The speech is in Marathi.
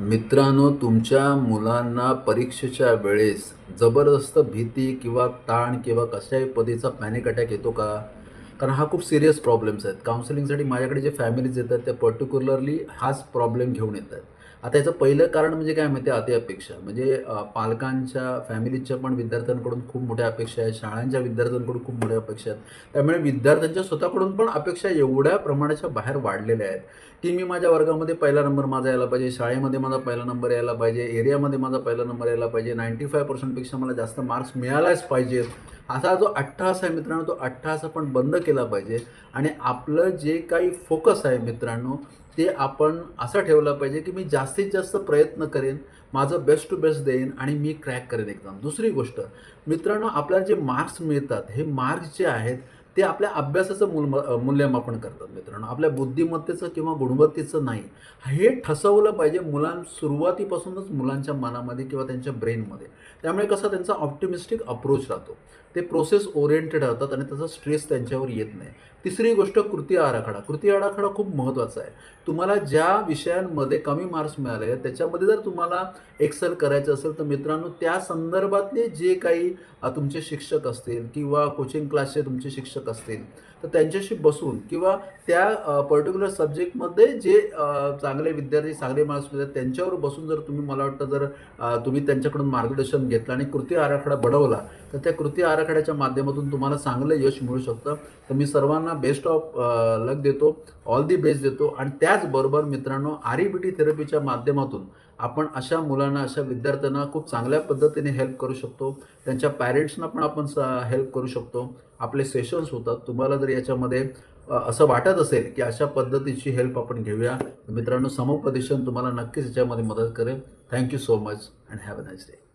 मित्रांनो, तुमच्या मुलांना परीक्षेच्या वेळेस जबरदस्त भीती किंवा ताण किंवा कशाही पद्धतीचा पॅनिक अटॅक येतो का? कारण हा खूप सीरियस प्रॉब्लेम्स आहेत. काउन्सिलिंगसाठी माझ्याकडे जे फॅमिलीज येतात, त्या पर्टिक्युलरली हाच प्रॉब्लेम घेऊन येतात. आता याचं पहिलं कारण म्हणजे काय माहिती आहे? अति अपेक्षा. म्हणजे पालकांच्या, फॅमिलीच्या पण विद्यार्थ्यांकडून खूप मोठ्या अपेक्षा आहेत. शाळांच्या विद्यार्थ्यांकडून खूप मोठ्या अपेक्षा आहेत. त्यामुळे विद्यार्थ्यांच्या स्वतःकडून पण अपेक्षा एवढ्या प्रमाणाच्या बाहेर वाढलेल्या आहेत, की मी माझ्या वर्गामध्ये पहिला नंबर माझा यायला पाहिजे, शाळेमध्ये माझा पहिला नंबर यायला पाहिजे, एरियामध्ये माझा पहिला नंबर यायला पाहिजे, 95% पेक्षा मला जास्त मार्क्स मिळायलाच पाहिजेत. असा जो अट्टहास आहे मित्रांनो, तो अट्टहास आपण बंद केला पाहिजे आणि आपलं जे काही फोकस आहे मित्रांनो, ते आपण असं ठेवलं पाहिजे, की मी जास्तीत जास्त प्रयत्न करेन, माझं बेस्ट टू बेस्ट देईन आणि मी क्रॅक करेन एक्झाम. दुसरी गोष्ट मित्रांनो, आपल्याला जे मार्क्स मिळतात, हे मार्क्स जे आहेत, ते आपल्या अभ्यासाचं मूल्यमापन करतात मित्रांनो. आपल्या बुद्धिमत्तेचं किंवा गुणवत्तेचं नाही. हे ठसवलं पाहिजे सुरुवातीपासूनच मुलांच्या मनामध्ये किंवा त्यांच्या ब्रेनमध्ये. त्यामुळे कसा त्यांचा ऑप्टिमिस्टिक अप्रोच राहतो. ते प्रोसेस ओरिएंटेड राहतात आणि त्याचा स्ट्रेस त्यांच्यावर येत नाही. तिसरी गोष्ट कृती आराखडा. कृती आराखडा खूप महत्त्वाचा आहे. तुम्हाला ज्या विषयांमध्ये कमी मार्क्स मिळाले त्याच्यामध्ये जर तुम्हाला एक्सेल करायचं असेल तर मित्रांनो, त्या संदर्भातले जे काही तुमचे शिक्षक असतील किंवा कोचिंग क्लासचे तुमचे शिक्षक असतील, तर त्यांच्याशी बसून किंवा त्या पर्टिक्युलर सब्जेक्टमध्ये जे चांगले विद्यार्थी चांगले मार्क्स मिळतात त्यांच्यावर बसून जर तुम्ही, मला वाटतं, जर तुम्ही त्यांच्याकडून मार्गदर्शन घेतलं आणि कृती आराखडा बनवला, तर त्या कृती आराखड्याच्या माध्यमातून तुम्हाला चांगलं यश मिळू शकतं. तर मी सर्वांना बेस्ट ऑफ लक देतो, ऑल दी बेस्ट देतो आणि त्याचबरोबर मित्रांनो, REBT थेरपीच्या माध्यमातून आपण अशा मुलांना, अशा विद्यार्थ्यांना खूप चांगल्या पद्धतीने हेल्प करू शकतो. त्यांच्या पॅरेंट्सना पण आपण हेल्प करू शकतो. आपले सेशन्स होतात. तुम्हाला जर याच्यामध्ये असं वाटत असेल, की अशा पद्धतीची हेल्प आपण घेऊया, तर मित्रांनो, समुपदेशन तुम्हाला नक्कीच याच्यामध्ये मदत करेल. Thank you so much and have a nice day.